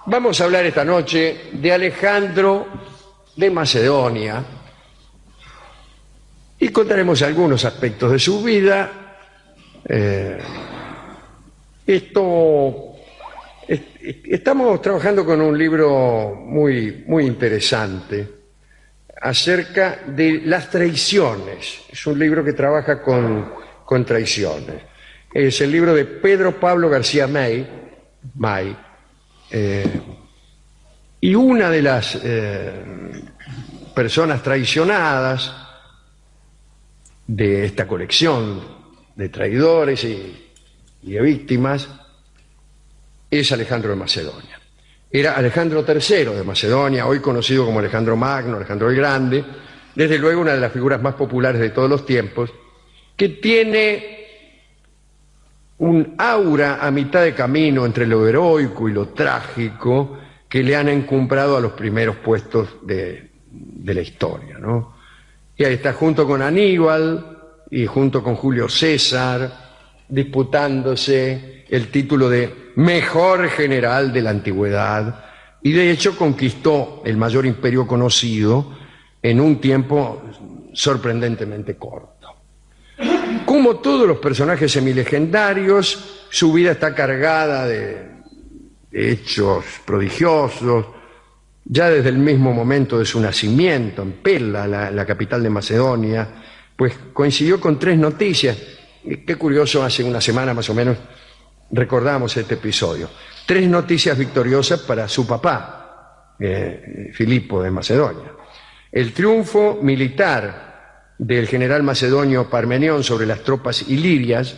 Vamos a hablar esta noche de Alejandro de Macedonia y contaremos algunos aspectos de su vida. Estamos trabajando con un libro muy interesante acerca de las traiciones. Es un libro que trabaja con traiciones. Es el libro de Pedro Pablo García May, y una de las personas traicionadas de esta colección de traidores y de víctimas es Alejandro de Macedonia. Era Alejandro III de Macedonia, hoy conocido como Alejandro Magno, Alejandro el Grande, desde luego una de las figuras más populares de todos los tiempos, que tiene un aura a mitad de camino entre lo heroico y lo trágico que le han encumbrado a los primeros puestos de la historia, ¿no? Y ahí está junto con Aníbal y junto con Julio César, disputándose el título de mejor general de la antigüedad, y de hecho conquistó el mayor imperio conocido en un tiempo sorprendentemente corto. Como todos los personajes semilegendarios, su vida está cargada de hechos prodigiosos. Ya desde el mismo momento de su nacimiento, en Pella, la capital de Macedonia, pues coincidió con tres noticias. Qué curioso, hace una semana más o menos recordamos este episodio. Tres noticias victoriosas para su papá, Filipo de Macedonia. El triunfo militar del general macedonio Parmenión sobre las tropas ilirias,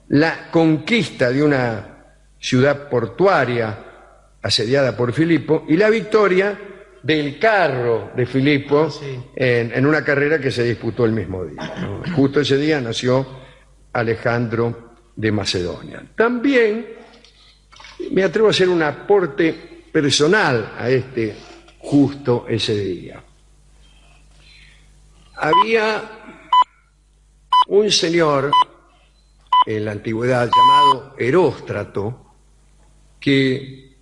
la conquista de una ciudad portuaria asediada por Filipo y la victoria del carro de Filipo en una carrera que se disputó el mismo día, ¿no? Justo ese día nació Alejandro de Macedonia. También me atrevo a hacer un aporte personal a justo ese día. Había un señor en la antigüedad llamado Eróstrato que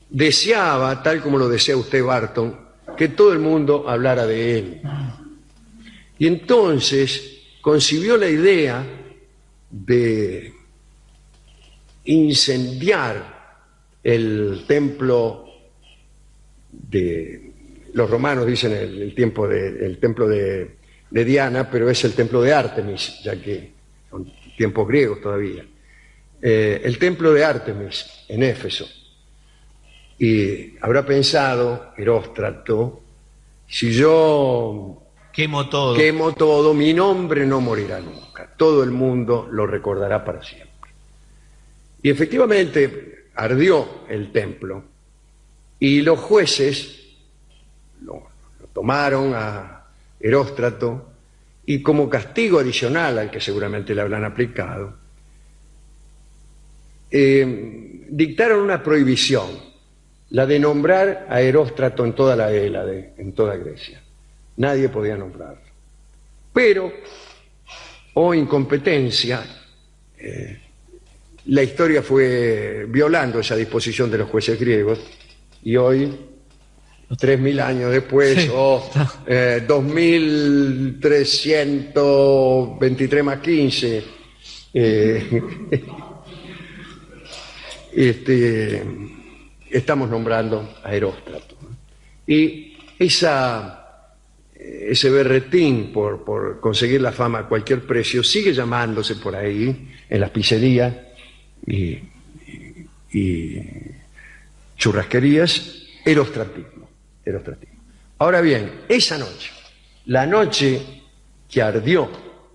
deseaba, tal como lo desea usted, Barton, que todo el mundo hablara de él. Y entonces concibió la idea de incendiar el templo de... Los romanos dicen el templo de Diana, pero es el templo de Artemis, ya que son tiempos griegos todavía. El templo de Artemis en Éfeso. Y habrá pensado Eróstrato, si yo quemo todo, mi nombre no morirá nunca. Todo el mundo lo recordará para siempre. Y efectivamente ardió el templo y los jueces lo tomaron a Eróstrato y como castigo adicional al que seguramente le habrán aplicado, dictaron una prohibición, la de nombrar a Eróstrato en toda la Hélade, en toda Grecia. Nadie podía nombrarlo. Pero, incompetencia, la historia fue violando esa disposición de los jueces griegos y hoy, 3.000 años después, 2.323 más 15, estamos nombrando a Eróstrato. Y ese berretín por conseguir la fama a cualquier precio sigue llamándose por ahí, en las pizzerías y churrasquerías, erostratismo. Ahora bien, esa noche, la noche que ardió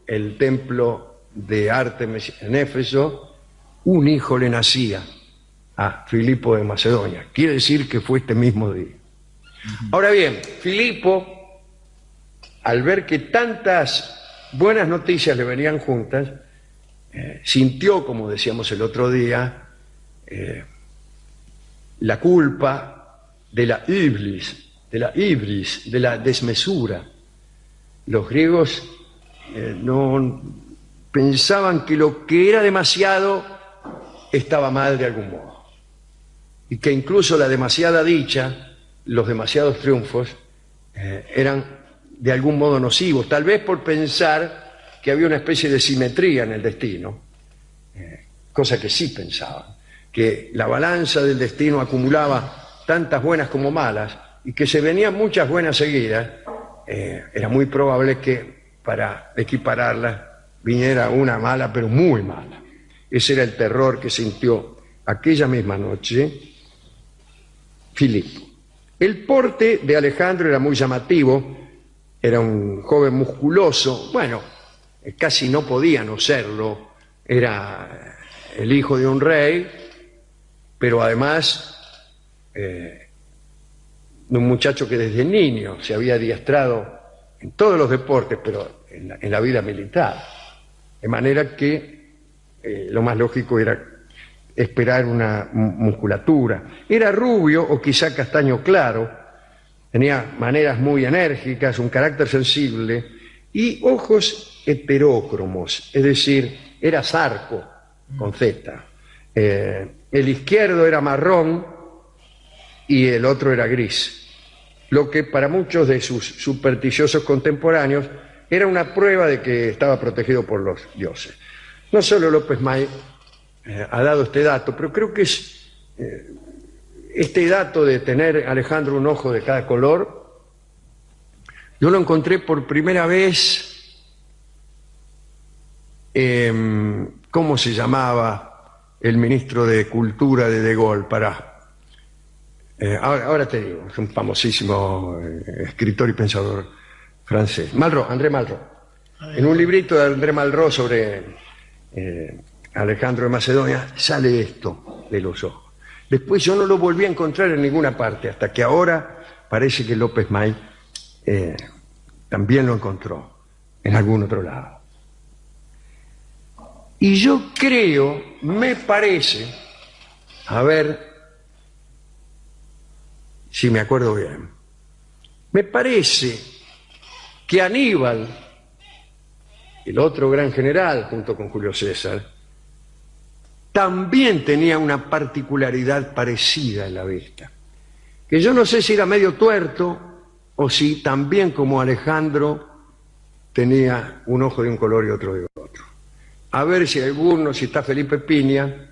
el templo de Artemis en Éfeso, un hijo le nacía a Filipo de Macedonia. Quiere decir que fue este mismo día. Ahora bien, Filipo, al ver que tantas buenas noticias le venían juntas, sintió, como decíamos el otro día, la culpa de la iblis, de la desmesura. Los griegos no pensaban que lo que era demasiado estaba mal de algún modo. y que incluso la demasiada dicha, los demasiados triunfos, eran de algún modo nocivos, tal vez por pensar que había una especie de simetría en el destino, cosa que sí pensaban, que la balanza del destino acumulaba tantas buenas como malas y que se venían muchas buenas seguidas. Era muy probable que para equipararlas viniera una mala, pero muy mala. Ese era el terror que sintió aquella misma noche Filipo. El porte de Alejandro era muy llamativo, era un joven musculoso, bueno, casi no podía no serlo, era el hijo de un rey, pero además de un muchacho que desde niño se había adiestrado en todos los deportes, pero en la vida militar, de manera que lo más lógico era esperar una musculatura. Era rubio o quizá castaño claro, tenía maneras muy enérgicas, un carácter sensible y ojos heterócromos, es decir, era zarco con Z. El izquierdo era marrón y el otro era gris, lo que para muchos de sus supersticiosos contemporáneos era una prueba de que estaba protegido por los dioses. No solo López May ha dado este dato, pero creo que es este dato de tener Alejandro un ojo de cada color, yo lo encontré por primera vez, ¿cómo se llamaba el ministro de Cultura de Gaulle? Ahora te digo, es un famosísimo escritor y pensador francés, Malraux, André Malraux. En un librito de André Malraux sobre Alejandro de Macedonia sale esto de los ojos. Después yo no lo volví a encontrar en ninguna parte, hasta que ahora parece que López May también lo encontró en algún otro lado. Y yo creo, me parece, a ver si me acuerdo bien, me parece que Aníbal, el otro gran general, junto con Julio César, también tenía una particularidad parecida en la vista, que yo no sé si era medio tuerto o si también como Alejandro tenía un ojo de un color y otro de otro. A ver si alguno, si está Felipe Piña,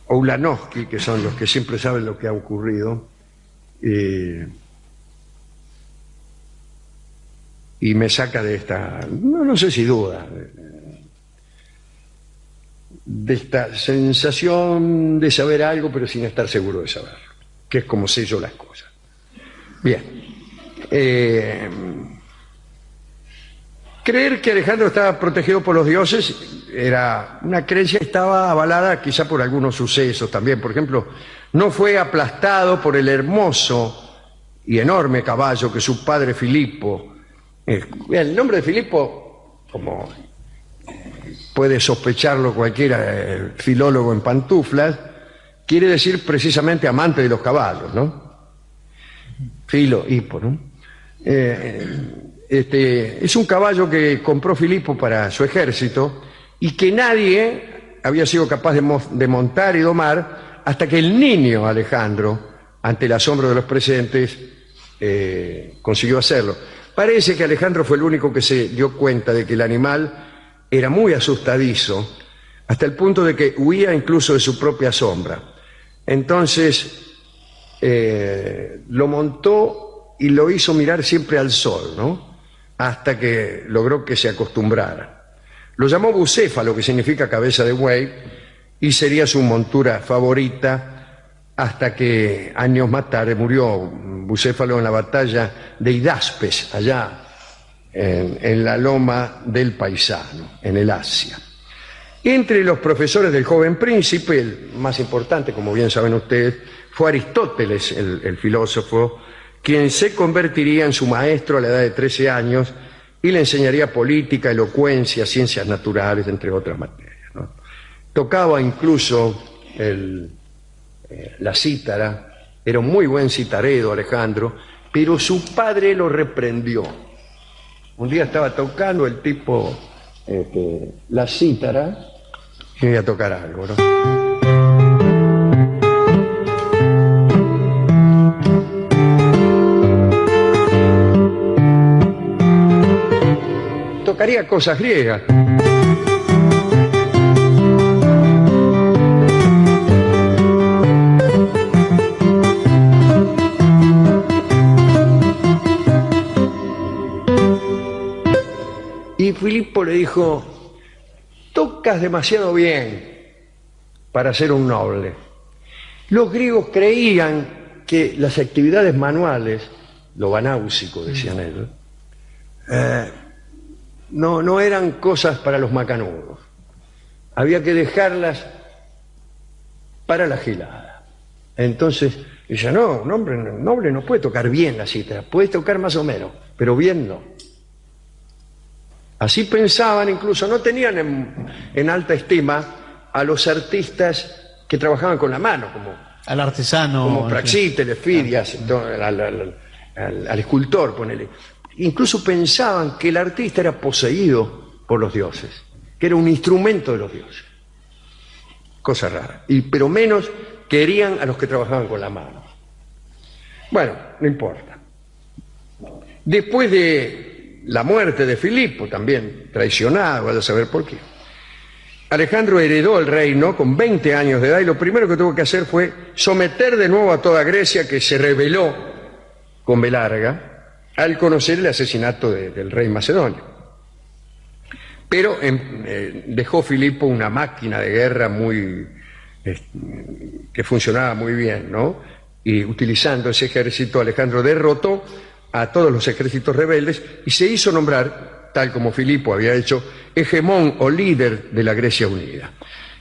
o Ulanowski, que son los que siempre saben lo que ha ocurrido, y me saca de esta, no sé si duda, de esta sensación de saber algo pero sin estar seguro de saberlo, que es como sé yo las cosas. Bien, creer que Alejandro estaba protegido por los dioses era una creencia que estaba avalada quizá por algunos sucesos también. Por ejemplo, no fue aplastado por el hermoso y enorme caballo que su padre Filipo, el nombre de Filipo, como puede sospecharlo cualquiera filólogo en pantuflas, quiere decir precisamente amante de los caballos, ¿no? Filo, hipo, ¿no? Es un caballo que compró Filipo para su ejército y que nadie había sido capaz de montar y domar hasta que el niño Alejandro, ante el asombro de los presentes, consiguió hacerlo. Parece que Alejandro fue el único que se dio cuenta de que el animal era muy asustadizo, hasta el punto de que huía incluso de su propia sombra. Entonces lo montó y lo hizo mirar siempre al sol, ¿no? Hasta que logró que se acostumbrara. Lo llamó Bucéfalo, que significa cabeza de buey, y sería su montura favorita hasta que años más tarde murió Bucéfalo en la batalla de Hidaspes, allá en la loma del Paisano, en el Asia. Entre los profesores del joven príncipe, el más importante, como bien saben ustedes, fue Aristóteles, el filósofo, quien se convertiría en su maestro a la edad de 13 años y le enseñaría política, elocuencia, ciencias naturales, entre otras materias, ¿no? Tocaba incluso la cítara, era un muy buen citaredo Alejandro, pero su padre lo reprendió. Un día estaba tocando el tipo la cítara y voy a tocar algo, ¿no? Tocaría cosas griegas. Y Filipo le dijo: tocas demasiado bien para ser un noble. Los griegos creían que las actividades manuales, lo banáusico decían ellos, no eran cosas para los macanudos. Había que dejarlas para la gilada. Entonces, dice: no, un hombre noble no puede tocar bien la cítara, puede tocar más o menos, pero bien no. Así pensaban, incluso no tenían en alta estima a los artistas que trabajaban con la mano, como al artesano, como Praxíteles, Fidias, al escultor, ponele. Incluso pensaban que el artista era poseído por los dioses, que era un instrumento de los dioses. Cosa rara. Pero menos querían a los que trabajaban con la mano. Bueno, no importa. Después de la muerte de Filipo, también traicionado, vaya a saber por qué, Alejandro heredó el reino con 20 años de edad y lo primero que tuvo que hacer fue someter de nuevo a toda Grecia, que se rebeló con B larga al conocer el asesinato del rey macedonio. Pero dejó Filipo una máquina de guerra que funcionaba muy bien, ¿no? Y utilizando ese ejército, Alejandro derrotó a todos los ejércitos rebeldes y se hizo nombrar, tal como Filipo había hecho, hegemón o líder de la Grecia unida.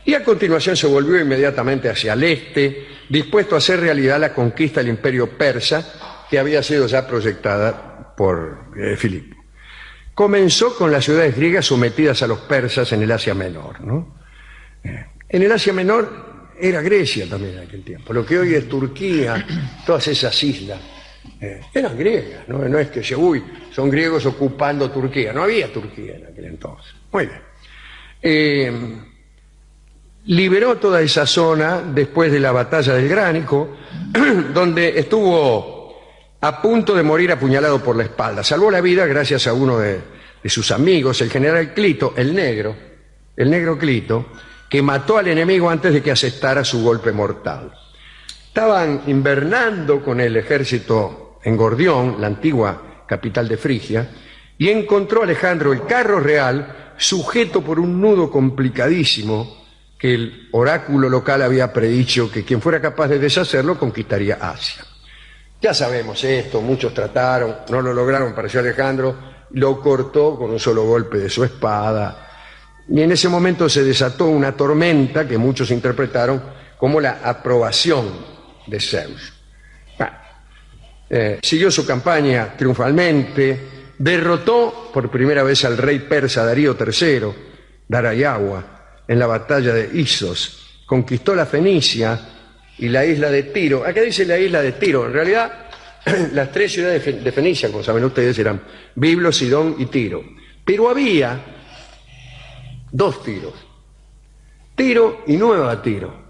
Y a continuación se volvió inmediatamente hacia el este, dispuesto a hacer realidad la conquista del imperio persa, que había sido ya proyectada por Filipo. Comenzó con las ciudades griegas sometidas a los persas en el Asia Menor, ¿no? En el Asia Menor era Grecia también en aquel tiempo, lo que hoy es Turquía, todas esas islas. Eran griegas, no es que son griegos ocupando Turquía, no había Turquía en aquel entonces. Muy bien. Liberó toda esa zona después de la batalla del Gránico, donde estuvo a punto de morir apuñalado por la espalda. Salvó la vida gracias a uno de sus amigos, el general Clito, el negro Clito, que mató al enemigo antes de que asestara su golpe mortal. Estaban invernando con el ejército en Gordión, la antigua capital de Frigia, y encontró Alejandro el carro real sujeto por un nudo complicadísimo que el oráculo local había predicho que quien fuera capaz de deshacerlo conquistaría Asia. Ya sabemos esto, muchos trataron, no lo lograron, pareció Alejandro, lo cortó con un solo golpe de su espada, y en ese momento se desató una tormenta que muchos interpretaron como la aprobación de Zeus. Siguió su campaña triunfalmente, derrotó por primera vez al rey persa Darío III, Darayagua, en la batalla de Issos, conquistó la Fenicia y la isla de Tiro. Acá dice la isla de Tiro, en realidad las tres ciudades de Fenicia, como saben ustedes, eran Biblo, Sidón y Tiro. Pero había dos Tiros, Tiro y Nueva Tiro.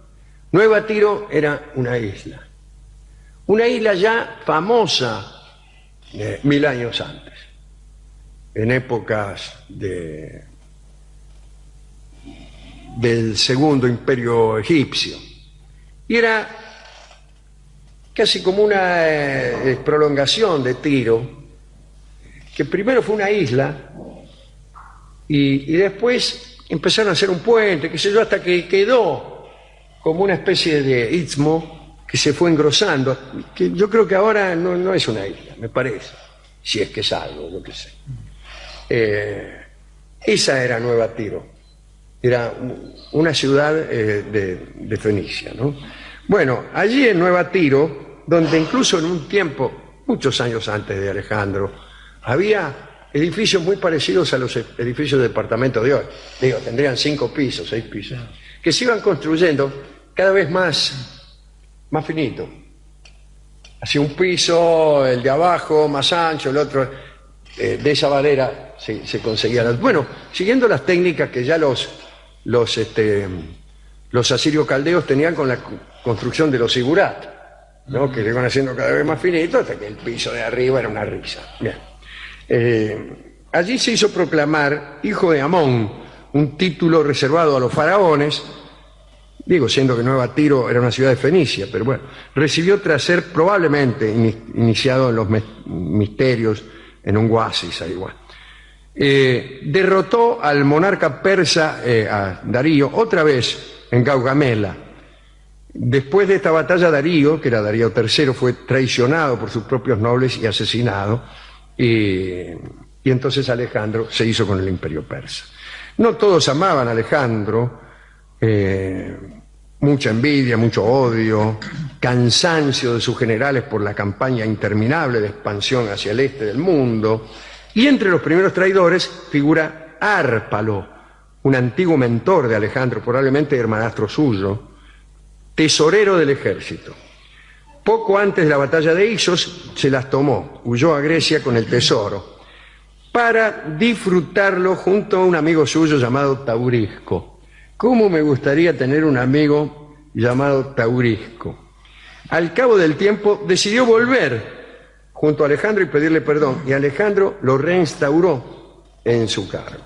Nueva Tiro era una isla ya famosa 1000 años antes, en épocas del Segundo Imperio Egipcio, y era casi como una prolongación de Tiro, que primero fue una isla y después empezaron a hacer un puente, qué sé yo, hasta que quedó como una especie de istmo que se fue engrosando, que yo creo que ahora no es una isla, me parece, si es que es algo, yo qué sé. Esa era Nueva Tiro, era una ciudad de Fenicia, ¿no? Bueno, allí en Nueva Tiro, donde incluso en un tiempo, muchos años antes de Alejandro, había edificios muy parecidos a los edificios de departamento de hoy. Digo, tendrían 5 pisos, 6 pisos, que se iban construyendo cada vez más finito. Así un piso, el de abajo más ancho, el otro, de esa manera se conseguía. Bueno, siguiendo las técnicas que ya los los asirios-caldeos tenían con la construcción de los sigurat, ¿no? Que se iban haciendo cada vez más finitos hasta que el piso de arriba era una risa. Bien. Allí se hizo proclamar hijo de Amón, un título reservado a los faraones, digo, siendo que Nueva Tiro era una ciudad de Fenicia, pero bueno, recibió tras ser probablemente iniciado en los misterios en un oasis ahí, bueno. Derrotó al monarca persa, a Darío, otra vez en Gaugamela. Después de esta batalla, Darío, que era Darío III, fue traicionado por sus propios nobles y asesinado, y entonces Alejandro se hizo con el imperio persa. No todos amaban a Alejandro, mucha envidia, mucho odio, cansancio de sus generales por la campaña interminable de expansión hacia el este del mundo, y entre los primeros traidores figura Árpalo, un antiguo mentor de Alejandro, probablemente hermanastro suyo, tesorero del ejército. Poco antes de la batalla de Ixos se las tomó, huyó a Grecia con el tesoro, para disfrutarlo junto a un amigo suyo llamado Taurisco. ¿Cómo me gustaría tener un amigo llamado Taurisco? Al cabo del tiempo decidió volver junto a Alejandro y pedirle perdón, y Alejandro lo reinstauró en su cargo.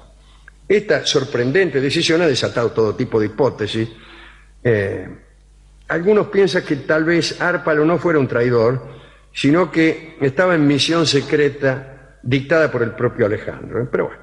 Esta sorprendente decisión ha desatado todo tipo de hipótesis. Algunos piensan que tal vez Árpalo no fuera un traidor, sino que estaba en misión secreta dictada por el propio Alejandro. Pero bueno,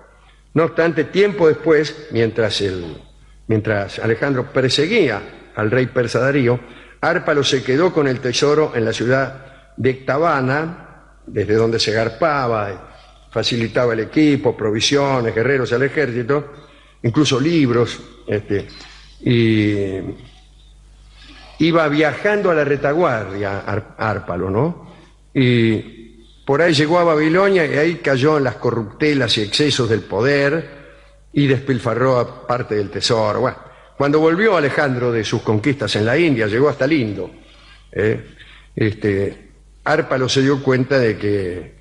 no obstante, tiempo después, mientras Alejandro perseguía al rey persa Darío, Árpalo se quedó con el tesoro en la ciudad de Ecbatana, desde donde se garpaba, facilitaba el equipo, provisiones, guerreros al ejército, incluso libros, y iba viajando a la retaguardia Árpalo, ¿no? Y por ahí llegó a Babilonia y ahí cayó en las corruptelas y excesos del poder y despilfarró parte del tesoro. Bueno, cuando volvió Alejandro de sus conquistas en la India, llegó hasta Lindo, Árpalo se dio cuenta de que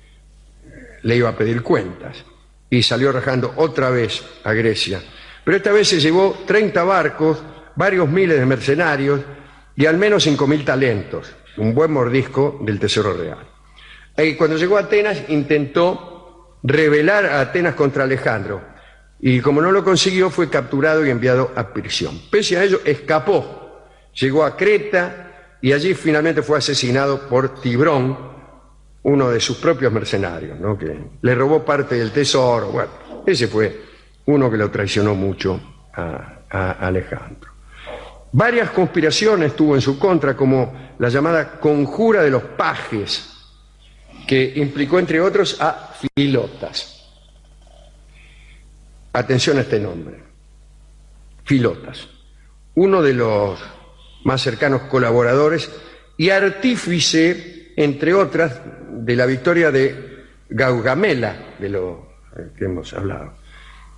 le iba a pedir cuentas y salió rajando otra vez a Grecia. Pero esta vez se llevó 30 barcos, varios miles de mercenarios y al menos 5.000 talentos, un buen mordisco del tesoro real. Y cuando llegó a Atenas intentó rebelar a Atenas contra Alejandro y como no lo consiguió fue capturado y enviado a prisión. Pese a ello escapó, llegó a Creta y allí finalmente fue asesinado por Tibrón, uno de sus propios mercenarios, ¿no? Que le robó parte del tesoro. Bueno, ese fue uno que lo traicionó mucho a Alejandro. Varias conspiraciones tuvo en su contra, como la llamada Conjura de los Pajes, que implicó entre otros a Filotas. Atención a este nombre, Filotas, uno de los más cercanos colaboradores y artífice, entre otras, de la victoria de Gaugamela, de lo que hemos hablado.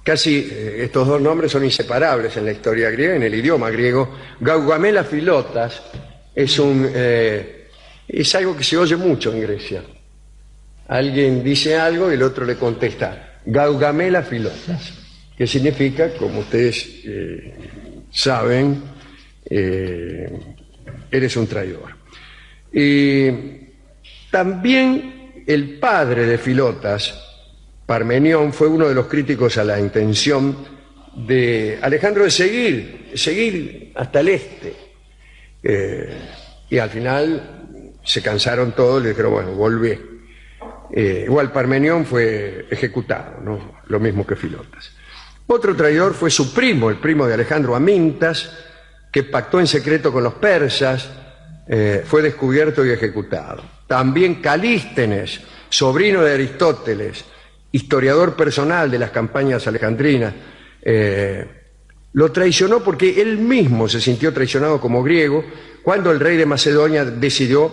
Casi estos dos nombres son inseparables en la historia griega, en el idioma griego. Gaugamela Filotas es algo que se oye mucho en Grecia. Alguien dice algo y el otro le contesta, Gaugamela Filotas, que significa, como ustedes saben, eres un traidor. También el padre de Filotas, Parmenión, fue uno de los críticos a la intención de Alejandro de seguir hasta el este. Y al final se cansaron todos y le dijeron, bueno, volvé. Igual Parmenión fue ejecutado, ¿no? Lo mismo que Filotas. Otro traidor fue su primo, el primo de Alejandro, Amintas, que pactó en secreto con los persas, fue descubierto y ejecutado. También Calístenes, sobrino de Aristóteles, historiador personal de las campañas alejandrinas, lo traicionó porque él mismo se sintió traicionado como griego cuando el rey de Macedonia decidió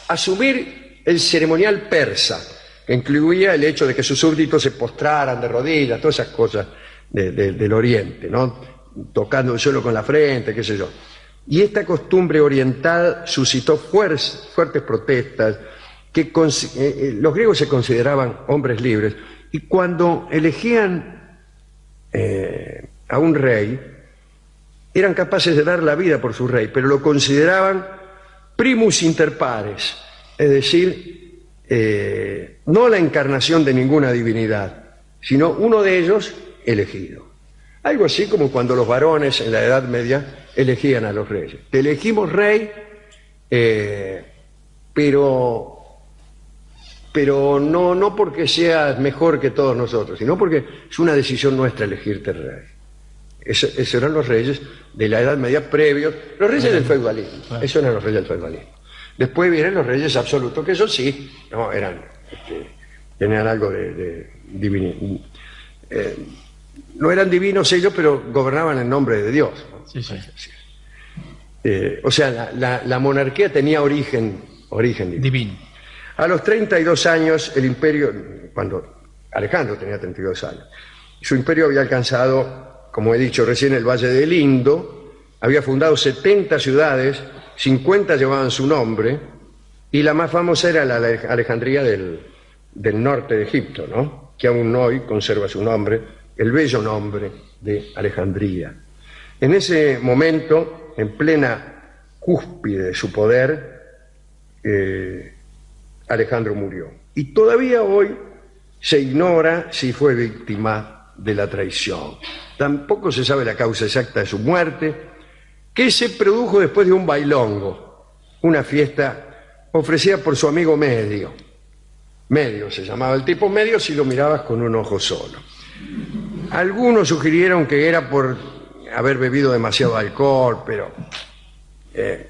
asumir el ceremonial persa, que incluía el hecho de que sus súbditos se postraran de rodillas, todas esas cosas del oriente, ¿no? Tocando el suelo con la frente, qué sé yo. Y esta costumbre oriental suscitó fuertes protestas, que los griegos se consideraban hombres libres, y cuando elegían a un rey, eran capaces de dar la vida por su rey, pero lo consideraban primus inter pares, es decir, no la encarnación de ninguna divinidad, sino uno de ellos elegido. Algo así como cuando los varones en la Edad Media elegían a los reyes. Te elegimos rey, pero no porque seas mejor que todos nosotros, sino porque es una decisión nuestra elegirte rey. Esos eran los reyes de la Edad Media previos, los reyes del feudalismo. Esos eran los reyes del feudalismo. Después vienen los reyes absolutos, que eso sí, no, tenían algo de divinidad. No eran divinos ellos, pero gobernaban en nombre de Dios, ¿no? Sí, sí. O sea, la monarquía tenía origen divino. A los 32 años, el imperio, cuando Alejandro tenía 32 años, su imperio había alcanzado, como he dicho recién, el Valle del Indo, había fundado 70 ciudades, 50 llevaban su nombre, y la más famosa era la Alejandría del norte de Egipto, ¿no?, que aún hoy conserva su nombre, el bello nombre de Alejandría. En ese momento, en plena cúspide de su poder, Alejandro murió. Y todavía hoy se ignora si fue víctima de la traición. Tampoco se sabe la causa exacta de su muerte, que se produjo después de un bailongo, una fiesta ofrecida por su amigo Medio. Medio se llamaba el tipo, Medio si lo mirabas con un ojo solo. Algunos sugirieron que era por haber bebido demasiado alcohol, pero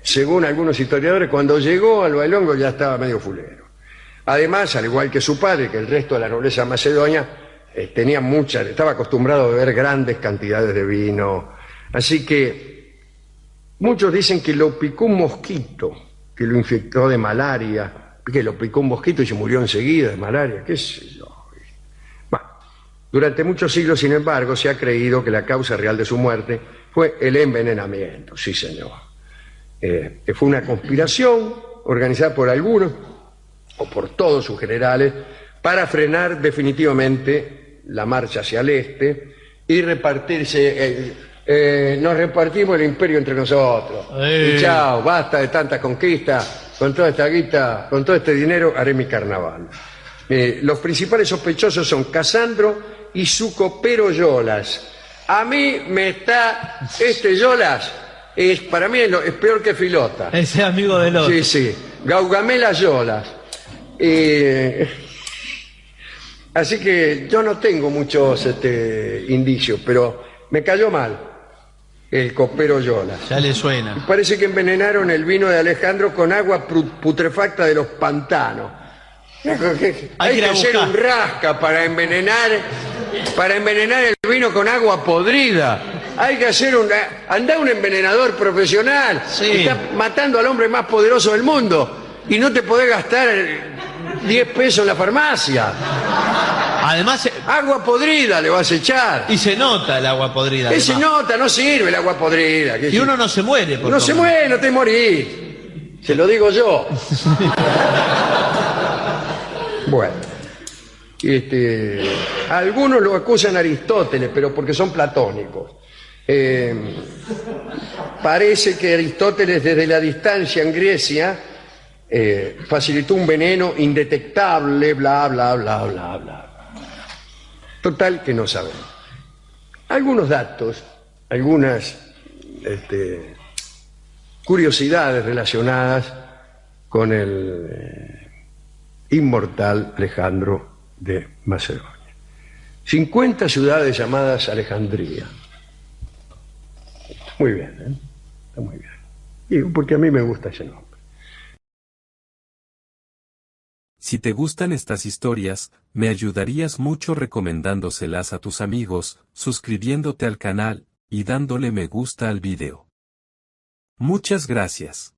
según algunos historiadores, cuando llegó al bailongo ya estaba medio fulero. Además, al igual que su padre, que el resto de la nobleza macedonia, estaba acostumbrado a beber grandes cantidades de vino. Así que muchos dicen que lo picó un mosquito, que lo infectó de malaria, que lo picó un mosquito y se murió enseguida de malaria, qué sé yo. Bueno, durante muchos siglos, sin embargo, se ha creído que la causa real de su muerte fue el envenenamiento, sí señor. Que fue una conspiración organizada por algunos, o por todos sus generales, para frenar definitivamente la marcha hacia el este y repartirse, nos repartimos el imperio entre nosotros. Y chao, basta de tanta conquista, con toda esta guita, con todo este dinero haré mi carnaval. Los principales sospechosos son Casandro y su copero Yolas. A mí me está, Yolas, para mí es peor que Filota. Ese amigo del otro. Sí, sí, Gaugamela Yolas. Así que yo no tengo muchos indicios, pero me cayó mal el copero Yolas. Ya le suena. Parece que envenenaron el vino de Alejandro con agua putrefacta de los pantanos. Hay que hacer un rasca para envenenar el vino con agua podrida. Hay que hacer andá un envenenador profesional. Sí. Está matando al hombre más poderoso del mundo y no te podés gastar 10 pesos en la farmacia. Además, agua podrida le vas a echar. Y se nota el agua podrida. Se nota, no sirve el agua podrida. Y uno no se muere. No se muere, no te morís. Se lo digo yo. Bueno. Algunos lo acusan a Aristóteles, pero porque son platónicos. Parece que Aristóteles desde la distancia en Grecia facilitó un veneno indetectable, bla, bla, bla, bla, bla. Total que no sabemos. Algunos datos, algunas curiosidades relacionadas con el inmortal Alejandro de Macedonia. 50 ciudades llamadas Alejandría. Muy bien, ¿eh? Está muy bien. Digo, porque a mí me gusta ese nombre. Si te gustan estas historias, me ayudarías mucho recomendándoselas a tus amigos, suscribiéndote al canal, y dándole me gusta al video. Muchas gracias.